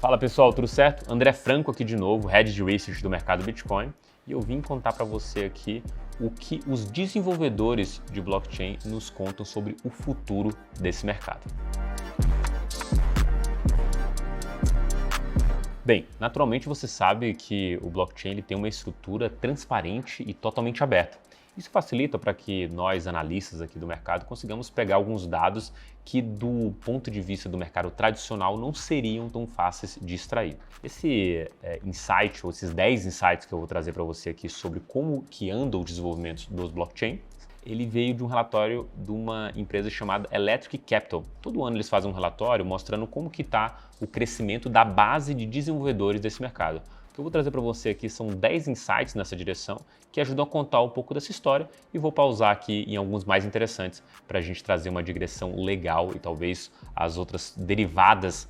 Fala pessoal, tudo certo? André Franco aqui de novo, Head de Research do mercado Bitcoin, e eu vim contar para você aqui o que os desenvolvedores de blockchain nos contam sobre o futuro desse mercado. Bem, naturalmente você sabe que o blockchain ele tem uma estrutura transparente e totalmente aberta. Isso facilita para que nós, analistas aqui do mercado, consigamos pegar alguns dados que, do ponto de vista do mercado tradicional, não seriam tão fáceis de extrair. Esse insight, ou esses 10 insights que eu vou trazer para você aqui sobre como que anda o desenvolvimento dos blockchain, ele veio de um relatório de uma empresa chamada Electric Capital. Todo ano eles fazem um relatório mostrando como que está o crescimento da base de desenvolvedores desse mercado. O que eu vou trazer para você aqui são 10 insights nessa direção que ajudam a contar um pouco dessa história e vou pausar aqui em alguns mais interessantes para a gente trazer uma digressão legal e talvez as outras derivadas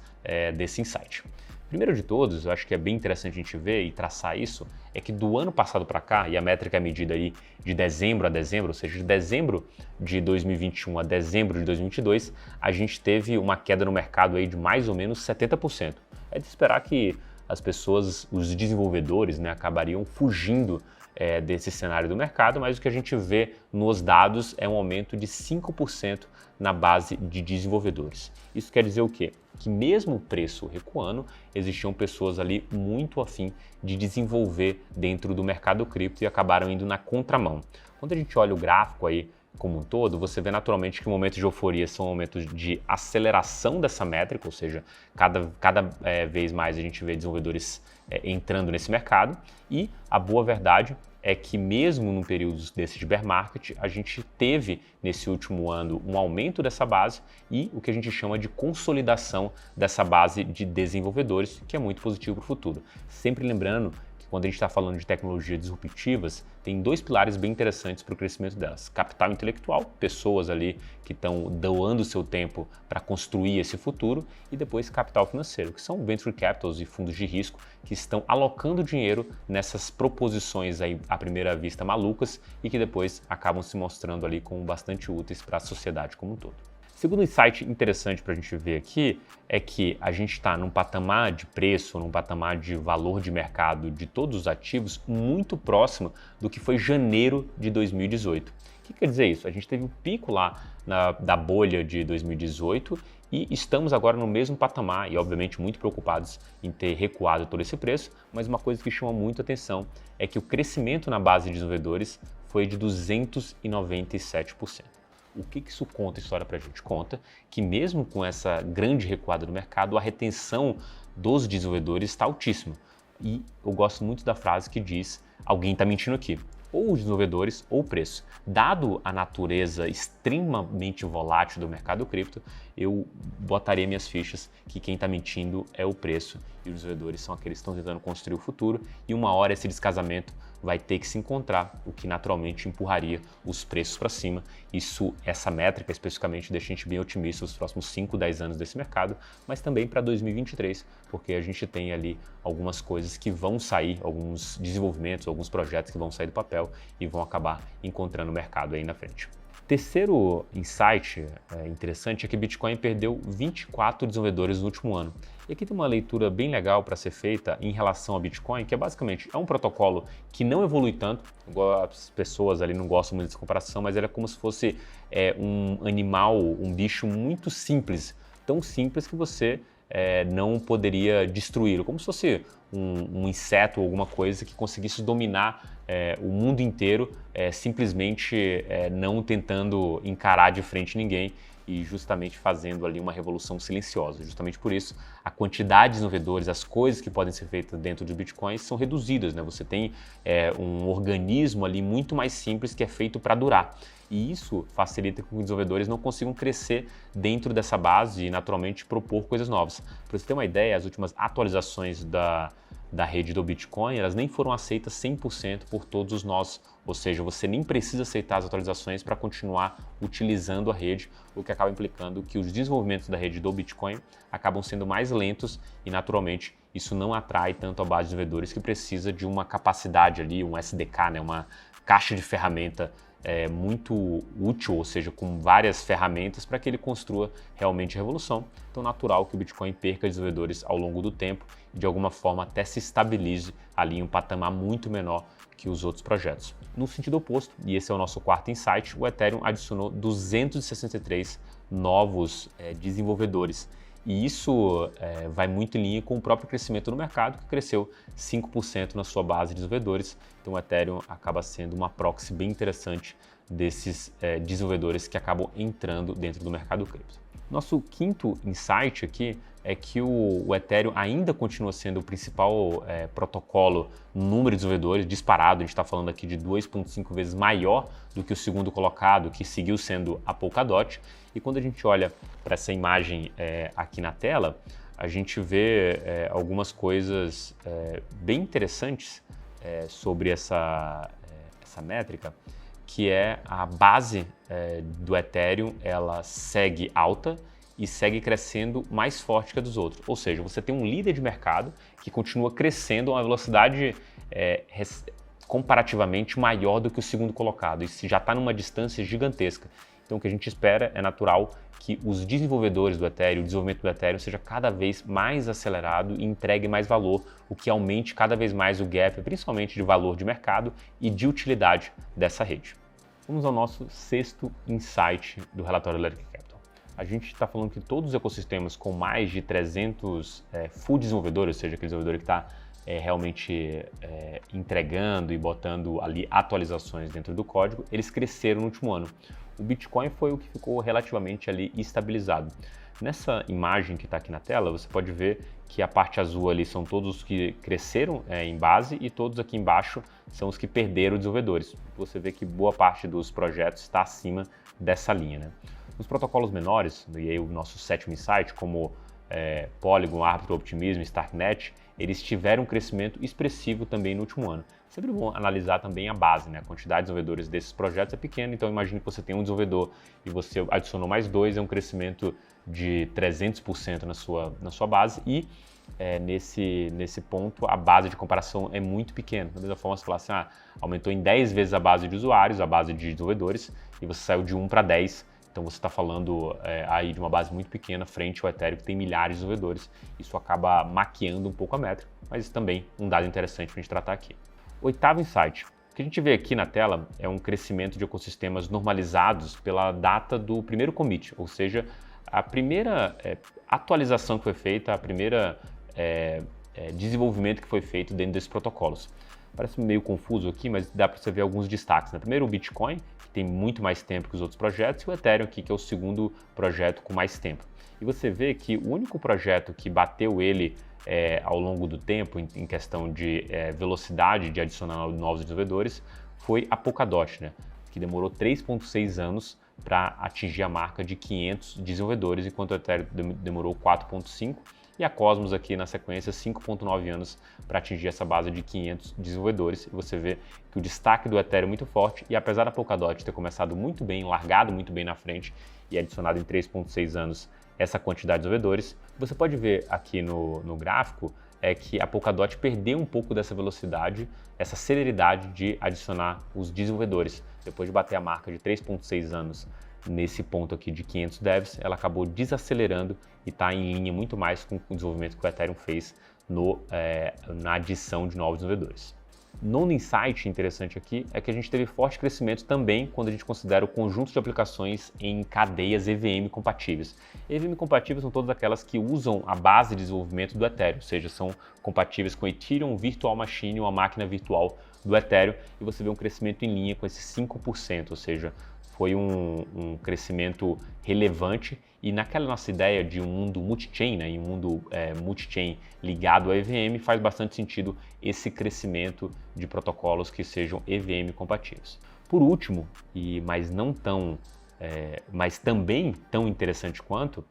desse insight. Primeiro de todos, eu acho que é bem interessante a gente ver e traçar isso, é que do ano passado para cá, e a métrica é medida aí de dezembro a dezembro, ou seja, de dezembro de 2021 a dezembro de 2022, a gente teve uma queda no mercado aí de mais ou menos 70%. É de esperar que as pessoas, os desenvolvedores, acabariam fugindo desse cenário do mercado, mas o que a gente vê nos dados é um aumento de 5% na base de desenvolvedores. Isso quer dizer o quê? Que mesmo o preço recuando, existiam pessoas ali muito afim de desenvolver dentro do mercado cripto e acabaram indo na contramão. Quando a gente olha o gráfico aí como um todo, você vê naturalmente que momentos de euforia são momentos de aceleração dessa métrica, ou seja, cada vez mais a gente vê desenvolvedores entrando nesse mercado, e a boa verdade é que mesmo num período desse de bear market, a gente teve nesse último ano um aumento dessa base e o que a gente chama de consolidação dessa base de desenvolvedores, que é muito positivo para o futuro. Sempre lembrando que quando a gente está falando de tecnologias disruptivas, tem dois pilares bem interessantes para o crescimento delas. Capital intelectual, pessoas ali que estão doando seu tempo para construir esse futuro, e depois capital financeiro, que são venture capitals e fundos de risco que estão alocando dinheiro nessas proposições aí à primeira vista malucas e que depois acabam se mostrando ali como bastante úteis para a sociedade como um todo. Segundo insight interessante para a gente ver aqui é que a gente está num patamar de preço, num patamar de valor de mercado de todos os ativos muito próximo do que foi janeiro de 2018. O que quer dizer isso? A gente teve um pico lá da bolha de 2018 e estamos agora no mesmo patamar e obviamente muito preocupados em ter recuado todo esse preço, mas uma coisa que chama muito atenção é que o crescimento na base de desenvolvedores foi de 297%. O que isso conta a história para a gente? Conta que mesmo com essa grande recuada do mercado, a retenção dos desenvolvedores está altíssima. E eu gosto muito da frase que diz, alguém está mentindo aqui, ou os desenvolvedores ou o preço. Dado a natureza extremamente volátil do mercado cripto, eu botaria minhas fichas que quem está mentindo é o preço e os desenvolvedores são aqueles que estão tentando construir o futuro e uma hora esse descasamento vai ter que se encontrar, o que naturalmente empurraria os preços para cima. Essa métrica especificamente deixa a gente bem otimista nos próximos 5, 10 anos desse mercado, mas também para 2023, porque a gente tem ali algumas coisas que vão sair, alguns desenvolvimentos, alguns projetos que vão sair do papel e vão acabar encontrando o mercado aí na frente. Terceiro insight interessante é que Bitcoin perdeu 24 desenvolvedores no último ano. E aqui tem uma leitura bem legal para ser feita em relação ao Bitcoin, que basicamente é um protocolo que não evolui tanto, as pessoas ali não gostam muito dessa comparação, mas ele é como se fosse um animal, um bicho muito simples, tão simples que você não poderia destruí-lo, como se fosse um inseto ou alguma coisa que conseguisse dominar o mundo inteiro, simplesmente não tentando encarar de frente ninguém e justamente fazendo ali uma revolução silenciosa. Justamente por isso, a quantidade de desenvolvedores, as coisas que podem ser feitas dentro de Bitcoin são reduzidas, Você tem um organismo ali muito mais simples que é feito para durar. E isso facilita que os desenvolvedores não consigam crescer dentro dessa base e naturalmente propor coisas novas. Para você ter uma ideia, as últimas atualizações da rede do Bitcoin, elas nem foram aceitas 100% por todos os nós, ou seja, você nem precisa aceitar as atualizações para continuar utilizando a rede, o que acaba implicando que os desenvolvimentos da rede do Bitcoin acabam sendo mais lentos e naturalmente isso não atrai tanto a base de desenvolvedores que precisa de uma capacidade ali, um SDK, uma caixa de ferramenta muito útil, ou seja, com várias ferramentas para que ele construa realmente a revolução. Então, natural que o Bitcoin perca desenvolvedores ao longo do tempo e de alguma forma até se estabilize ali em um patamar muito menor que os outros projetos. No sentido oposto, e esse é o nosso quarto insight, o Ethereum adicionou 263 novos desenvolvedores. E isso vai muito em linha com o próprio crescimento do mercado, que cresceu 5% na sua base de desenvolvedores. Então o Ethereum acaba sendo uma proxy bem interessante desses desenvolvedores que acabam entrando dentro do mercado cripto. Nosso quinto insight aqui é que o Ethereum ainda continua sendo o principal protocolo no número de desenvolvedores, disparado. A gente está falando aqui de 2,5 vezes maior do que o segundo colocado, que seguiu sendo a Polkadot. E quando a gente olha para essa imagem aqui na tela, a gente vê algumas coisas bem interessantes sobre essa métrica, que é a base do Ethereum, ela segue alta e segue crescendo mais forte que a dos outros. Ou seja, você tem um líder de mercado que continua crescendo a uma velocidade comparativamente maior do que o segundo colocado. E já está numa distância gigantesca. Então o que a gente espera é natural que os desenvolvedores do Ethereum, o desenvolvimento do Ethereum seja cada vez mais acelerado e entregue mais valor, o que aumente cada vez mais o gap, principalmente de valor de mercado e de utilidade dessa rede. Vamos ao nosso sexto insight do relatório Electric Capital. A gente está falando que todos os ecossistemas com mais de 300 full desenvolvedores, ou seja, aquele desenvolvedor que está realmente entregando e botando ali atualizações dentro do código, eles cresceram no último ano. O Bitcoin foi o que ficou relativamente ali estabilizado. Nessa imagem que está aqui na tela, você pode ver que a parte azul ali são todos os que cresceram em base e todos aqui embaixo são os que perderam desenvolvedores. Você vê que boa parte dos projetos está acima dessa linha, né? Nos protocolos menores, e aí o nosso sétimo insight, como Polygon, Arbitrum, Optimism, Starknet, eles tiveram um crescimento expressivo também no último ano. Sempre bom analisar também a base, né? A quantidade de desenvolvedores desses projetos é pequena, então imagine que você tem um desenvolvedor e você adicionou mais dois, é um crescimento de 300% na sua base e nesse ponto a base de comparação é muito pequena. Da mesma forma, você fala assim, aumentou em 10 vezes a base de usuários, a base de desenvolvedores, e você saiu de 1 para 10, então você está falando aí de uma base muito pequena frente ao Ethereum, que tem milhares de desenvolvedores. Isso acaba maquiando um pouco a métrica, mas também um dado interessante para a gente tratar aqui. Oitavo insight. O que a gente vê aqui na tela é um crescimento de ecossistemas normalizados pela data do primeiro commit, ou seja, a primeira atualização que foi feita, a primeira desenvolvimento que foi feito dentro desses protocolos. Parece meio confuso aqui, mas dá para você ver alguns destaques, né? Primeiro o Bitcoin, que tem muito mais tempo que os outros projetos, e o Ethereum aqui, que é o segundo projeto com mais tempo. E você vê que o único projeto que bateu ele ao longo do tempo, em questão de velocidade de adicionar novos desenvolvedores, foi a Polkadot, né? Que demorou 3,6 anos para atingir a marca de 500 desenvolvedores, enquanto o Ethereum demorou 4,5 e a Cosmos aqui na sequência 5,9 anos para atingir essa base de 500 desenvolvedores. E você vê que o destaque do Ethereum é muito forte e apesar da Polkadot ter começado muito bem, largado muito bem na frente e adicionado em 3,6 anos essa quantidade de desenvolvedores, você pode ver aqui no gráfico que a Polkadot perdeu um pouco dessa velocidade, essa celeridade de adicionar os desenvolvedores. Depois de bater a marca de 3,6 anos nesse ponto aqui de 500 devs, ela acabou desacelerando e está em linha muito mais com o desenvolvimento que o Ethereum fez na adição de novos desenvolvedores. Nono insight interessante aqui é que a gente teve forte crescimento também quando a gente considera o conjunto de aplicações em cadeias EVM compatíveis. EVM compatíveis são todas aquelas que usam a base de desenvolvimento do Ethereum, ou seja, são compatíveis com Ethereum Virtual Machine, uma máquina virtual do Ethereum, e você vê um crescimento em linha com esses 5%, ou seja, foi um crescimento relevante e naquela nossa ideia de um mundo multi-chain, né, em um mundo multi-chain ligado a EVM, faz bastante sentido esse crescimento de protocolos que sejam EVM compatíveis. Por último, mas também tão interessante quanto,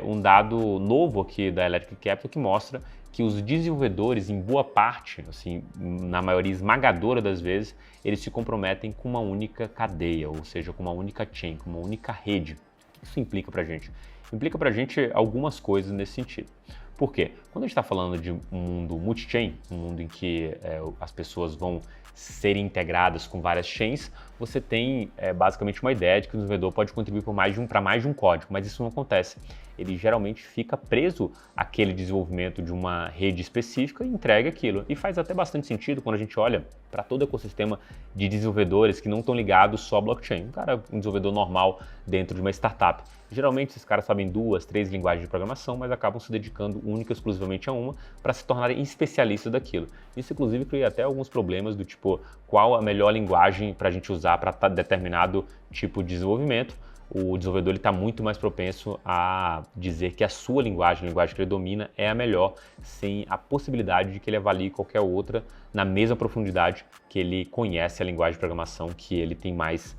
um dado novo aqui da Electric Capital que mostra que os desenvolvedores, em boa parte, assim, na maioria esmagadora das vezes, eles se comprometem com uma única cadeia, ou seja, com uma única chain, com uma única rede. O que isso implica para a gente? Implica para a gente algumas coisas nesse sentido. Por quê? Quando a gente está falando de um mundo multi-chain, um mundo em que as pessoas vão serem integradas com várias chains, você tem basicamente uma ideia de que o desenvolvedor pode contribuir para mais de um código, mas isso não acontece. Ele geralmente fica preso àquele desenvolvimento de uma rede específica e entrega aquilo. E faz até bastante sentido quando a gente olha para todo o ecossistema de desenvolvedores que não estão ligados só à blockchain. Um desenvolvedor normal dentro de uma startup. Geralmente esses caras sabem 2, 3 linguagens de programação, mas acabam se dedicando única e exclusivamente a uma para se tornarem especialistas daquilo. Isso inclusive cria até alguns problemas do tipo qual a melhor linguagem para a gente usar para determinado tipo de desenvolvimento. O desenvolvedor está muito mais propenso a dizer que a sua linguagem, a linguagem que ele domina, é a melhor, sem a possibilidade de que ele avalie qualquer outra na mesma profundidade que ele conhece a linguagem de programação que ele tem mais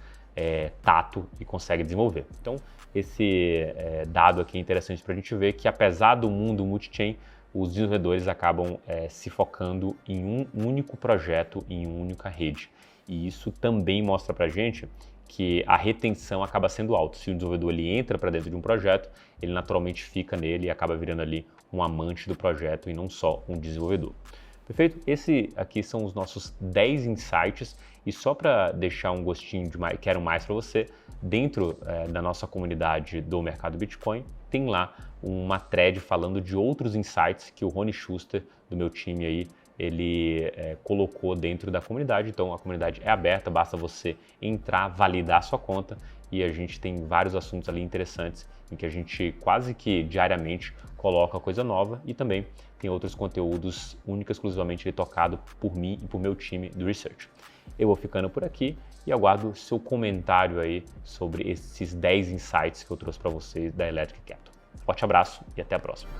tato e consegue desenvolver. Então, esse dado aqui é interessante para a gente ver que, apesar do mundo multi-chain, os desenvolvedores acabam se focando em um único projeto, em uma única rede. E isso também mostra para a gente que a retenção acaba sendo alta. Se o desenvolvedor ele entra para dentro de um projeto, ele naturalmente fica nele e acaba virando ali um amante do projeto e não só um desenvolvedor. Perfeito? Esse aqui são os nossos 10 insights e só para deixar um gostinho de mais, quero mais para você, dentro da nossa comunidade do mercado Bitcoin, tem lá uma thread falando de outros insights que o Rony Schuster, do meu time aí, ele colocou dentro da comunidade. Então a comunidade é aberta, basta você entrar, validar a sua conta e a gente tem vários assuntos ali interessantes em que a gente quase que diariamente coloca coisa nova e também tem outros conteúdos única e exclusivamente tocado por mim e por meu time do Research. Eu vou ficando por aqui e aguardo seu comentário aí sobre esses 10 insights que eu trouxe para vocês da Electric Capital. Forte abraço e até a próxima.